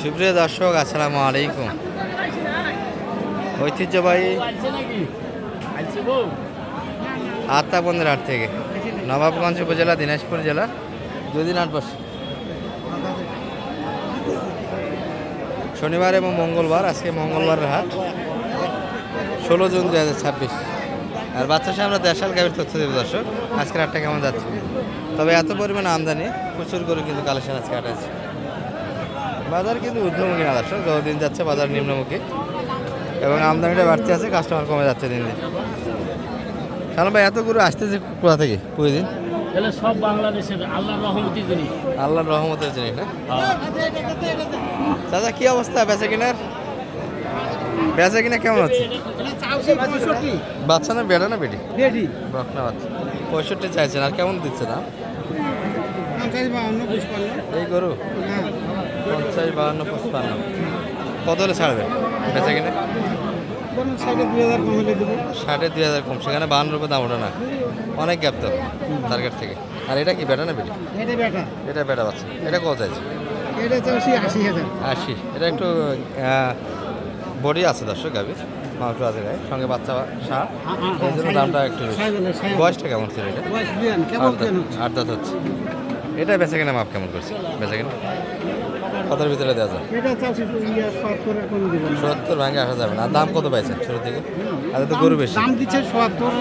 সুপ্রিয় দর্শক, আসসালামু আলাইকুম। ঐতিহ্যবাহী আত্মাবন্দের হাট থেকে নবাবগঞ্জ উপজেলা, দিনাজপুর জেলা, দুদিন হাট বসে শনিবার এবং মঙ্গলবার। আজকে মঙ্গলবারের হাট, 16 জুন 2026। আর বাচ্চার সাথে আমরা দেশাল গাভীর তথ্য দেব দর্শক। আজকের হাটটা কেমন যাচ্ছে? তবে এত পরিমাণে আমদানি, প্রচুর করে কিন্তু কালেকশন আজকে হাটে আছে। বাজার কিন্তু ঊর্ধ্বমুখী না দর্শক, যতদিন যাচ্ছে বাজার নিম্নমুখী এবং আমদানিটা বাড়তে আছে, কাস্টমার কমে যাচ্ছে দিন দিন। কারণ ভাই এত গরু আসতেছে কোথা থেকে প্রতিদিন? সব বাংলাদেশের আল্লাহর রহমতের জিনিস। আল্লাহর রহমতের জিনিস না? দাদা কি অবস্থা বেচা কিনার? বেচা কিনা কেমন হচ্ছে? বাচ্চা না বেটা না বেটি? বেটি বকনা বাচ্চা। 65 চাইছেন, আর কেমন দিচ্ছে দাম? এই গরু 50, 52, 55। কত হলে ছাড়বে বেচা কিনে? 20,000 কম, সেখানে 52 রুপে দাম ওঠে না, অনেক গ্যাপ তো টার্গেট থেকে। আর এটা কি বেটা না বেটি? এটা বেটা বাচ্চা। এটা কত চাইছে? 80। এটা একটু বডি আছে দর্শক, গাভীর মাংস আছে গায়ে, সঙ্গে বাচ্চা সার, এই জন্য দামটা একটু বেশি। বয়সটা কেমন ছিল এটা? 8 দাঁত হচ্ছে। এটা বেচা কিনা মাপ কেমন করছে? বেচা কিনা কতর ভিতরে দেওয়া যায়? 70 ভাঙে আসা যাবে না। আর দাম কত পাইছেন শুরু থেকে? আর তো গরু বেশি দাম দিচ্ছে 70,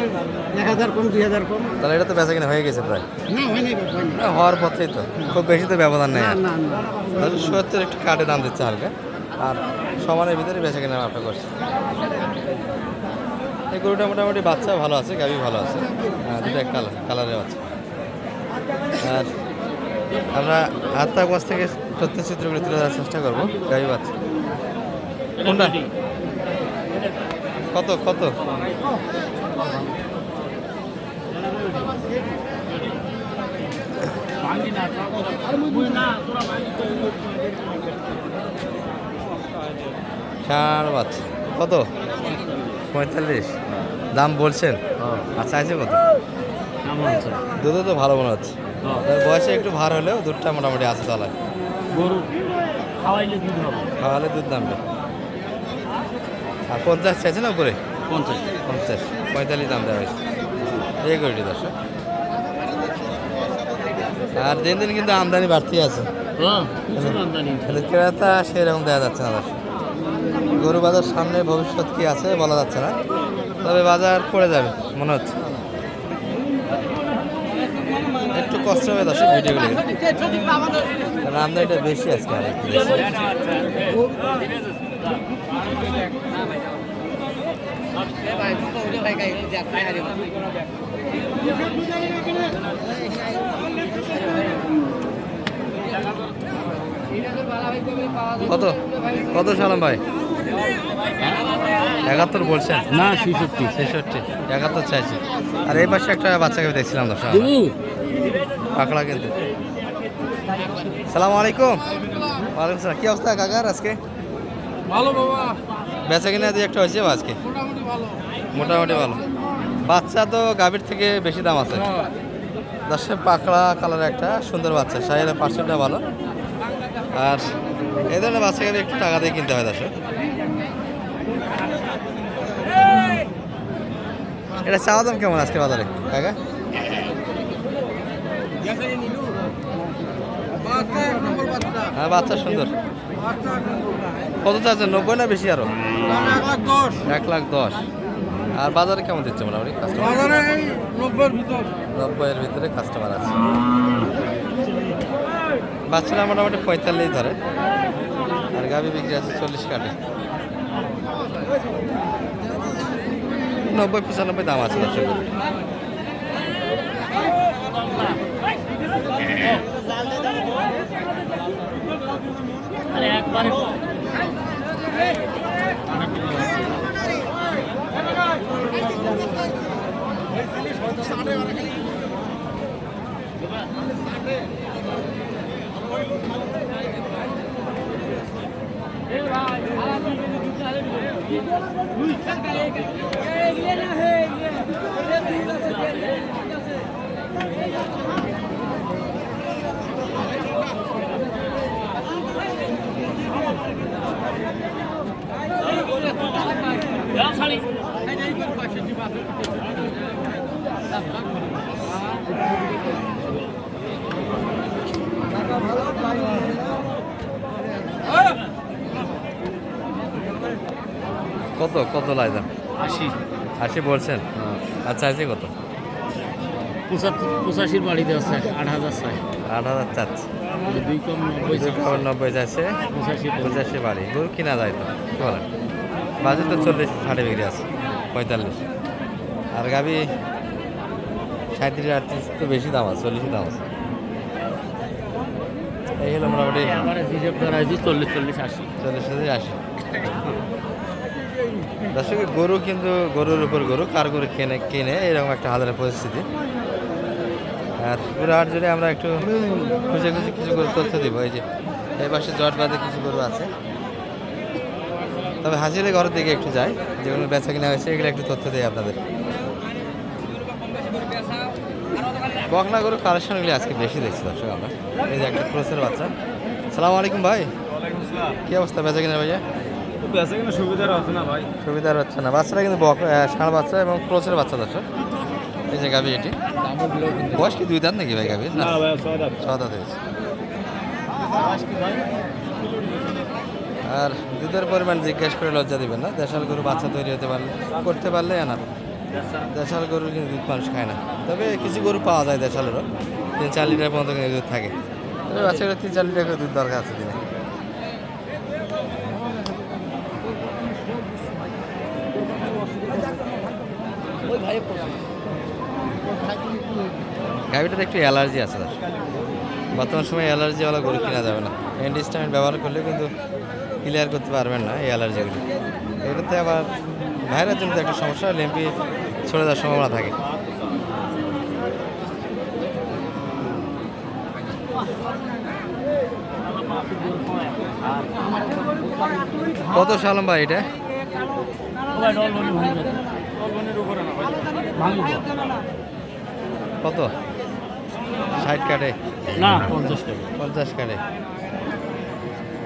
1000 কম, 2000 কম। তাহলে এটা তো বেচা কিনা হয়ে গেছে প্রায়? হওয়ার পথেই তো, খুব বেশি তো ব্যবধান নেই। তাহলে 70 একটু কাটে দাম দিচ্ছে হালকা, আর সমানের ভিতরে বেচা কিনা মাপটা করছে। এই গরুটা মোটামুটি বাচ্চা ভালো আছে, গাভী ভালো আছে, দুটো কালারে আছে। আর আমরা আত্মার কাছ থেকে তথ্যচিত্রগুলি তুলে ধরার চেষ্টা করবো। গাভী বাচ্চা কোনটা কত কত? ষাঁড় বাচ্চা কত? 45 দাম বলছেন? আর চাইছে কত? দুধও তো ভালো মনে হচ্ছে, বয়সে একটু ভার হলেও দুধটা মোটামুটি আছে তলায়। গরু খাওয়ালে দুধ নামবে। আর 50 চাইছে না উপরে? 50, 45 দাম দেওয়া হয়েছে এই গরুটি দর্শক। আর দিন দিন কিন্তু আমদানি বাড়তি আছে, ক্রেতা সেরকম দেখা যাচ্ছে না দর্শক। গরু বাজার সামনে ভবিষ্যৎ কি আছে বলা যাচ্ছে না, তবে বাজার পড়ে যাবে মনে হচ্ছে। একটু কষ্ট হবে দর্শক ভিডিওগুলি, আমদানিটা বেশি আজকে। আর একটু কত কত সালাম ভাই? 71 বলছেন না 66। 71 চাইছি। আর এই পাশে একটা বাচ্চাকে দেখছিলাম দর্শক, পাকড়া কিন্তু। সালাম আলাইকুম। ওয়ালাইকুম সালাম। কি অবস্থা কাকার আজকে? ভালো বাবা, বেচা কিনা দিয়ে একটা হয়েছে আজকে? মোটামুটি ভালো। বাচ্চা তো গাভীর থেকে বেশি দাম আছে। দর্শক পাকড়া কালার একটা সুন্দর বাচ্চা, সাইলের পার্সেন্টটা ভালো। আর এই ধরনের বাচ্চাকে একটু টাকা দিয়ে কিনতে হয় দর্শক। এটা চাওয়া দাম কেমন আজকে বাজারে কাকা? হ্যাঁ বাচ্চা সুন্দর। কত চাচ্ছেন? 90 না বেশি? আরো 1,10,000। আর বাজারে কেমন দিচ্ছে মোটামুটি কাস্টমার? 90 এর ভিতরে কাস্টমার আছে। বাচ্চারা মোটামুটি 45 ধরে, আর গাভী বিক্রি আছে 40 কাটে। 90-95 দাম আছে দর্শক। একবারে কত কত লাইদা? 80 80 বলছেন? আচ্ছা আছে কত? 85 বাড়ি দেওয়া স্যার 8000 চাই 8000 চাচ্ছে। 2 কম 90 90 যাচ্ছে, 85 বাড়ি। গরু কিনা যায় তো কি বলেন? বাজেট তো 40 60 বিক্রি আছে, 45। আর গাবি 37 38 তো বেশি দাম আছে, 40 দাম আছে। এই হলো মোটামুটি আমার হিসাব করা হয়েছে 40 80 40 থেকে 80। দর্শক গরু কিন্তু গরুর উপর গরু, কার গরু কিনে এরকম একটা হাজারের পরিস্থিতি। আর পুরো হাট জুড়ে আমরা একটু খুঁজে খুঁজে কিছু গরু তথ্য দিব। এই যে এই পাশে জট বাদে কিছু গরু আছে, তবে হাজিরে ঘরের দিকে একটু যাই, যেগুলো বেচা কিনা হয়েছে এগুলো একটু তথ্য দিই আপনাদের। বকনা গরু কালেকশনগুলি আজকে বেশি দেখছি দর্শক আমরা। এই যে একটা ক্রোসের বাচ্চা। সালাম আলাইকুম ভাই, কি অবস্থা বেচা কিনা ভাইয়া? বেঁচে কিনা সুবিধার আছে না ভাই? সুবিধার হচ্ছে না, বাচ্চারা কিন্তু ষাঁড় বাচ্চা এবং ক্রোসের বাচ্চা দর্শক। এই যে গাভি এটি বয়স কি 2 দাঁত নাকি ভাই গাভি? না ভাই 6 দাঁত 6 দাঁত হয়েছে। আর দুধের পরিমাণ জিজ্ঞেস করে লজ্জা দিবেন না, দেশাল গরু বাচ্চা তৈরি করতে পারলে আনার। দেশাল গরু কিন্তু দুধ মানুষ খায় না, তবে কিছু গরু পাওয়া যায় দেশালেরও, 3-4 লিটার পর্যন্ত কিন্তু দুধ থাকে। তবে বাচ্চাগুলো 3-4 লিটার করে দুধ দরকার আছে দিনে। গাভিটাতে একটু অ্যালার্জি আছে তার, বর্তমান সময়ে অ্যালার্জিওয়ালা গরু কিনা যাবে না। অ্যান্টিস্টামিন ব্যবহার করলে কিন্তু ক্লিয়ার করতে পারবেন না এই অ্যালার্জিগুলি। এটাতে আবার ভাইরাস জনিত একটা সমস্যা, লেম্পি ছড়ে যাওয়ার সম্ভাবনা থাকে। কত সালম ভাই এটা? কত 60 কাটে না 50 টাকা 50 কাটে?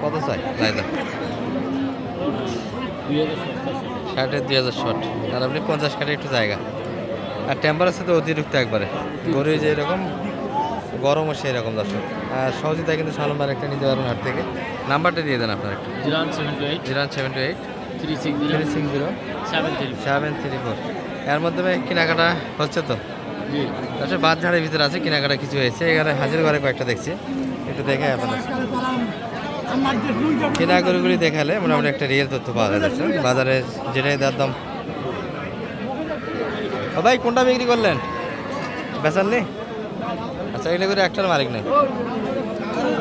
কত চাই লাইদা? 60-2000 শট। আর আপনি 50 কাটে একটু জায়গা। আর টেম্পারেচার তো অতিরিক্ত একবারে, গরু যে এরকম গরমও সেই রকম দর্শক। আর সহজে তাই কিন্তু সালম্বার একটা নিতে পারবেন হাট থেকে। নাম্বারটা দিয়ে দেন আপনার একটু। 078 360 734। এর মাধ্যমে কেনাকাটা হচ্ছে তো? জি আচ্ছা, বাদ ঝাড়ের ভিতরে আছে কেনাকাটা কিছু হয়েছে। এখানে হাজির ঘরে কয়েকটা দেখছি, একটু দেখে আপনাদের কেনা গরুগুলি দেখালে মোটামুটি একটা রিয়েল তথ্য পাওয়া যাচ্ছে। বাজারে যেটাই দাম দাম। ও ভাই কোনটা বিক্রি করলেন? বেচার নেই? আচ্ছা, এগুলো করে একটার মালিক নেই,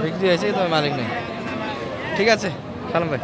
বিক্রি হয়েছে তবে মালিক নেই। ঠিক আছে সালাম ভাই।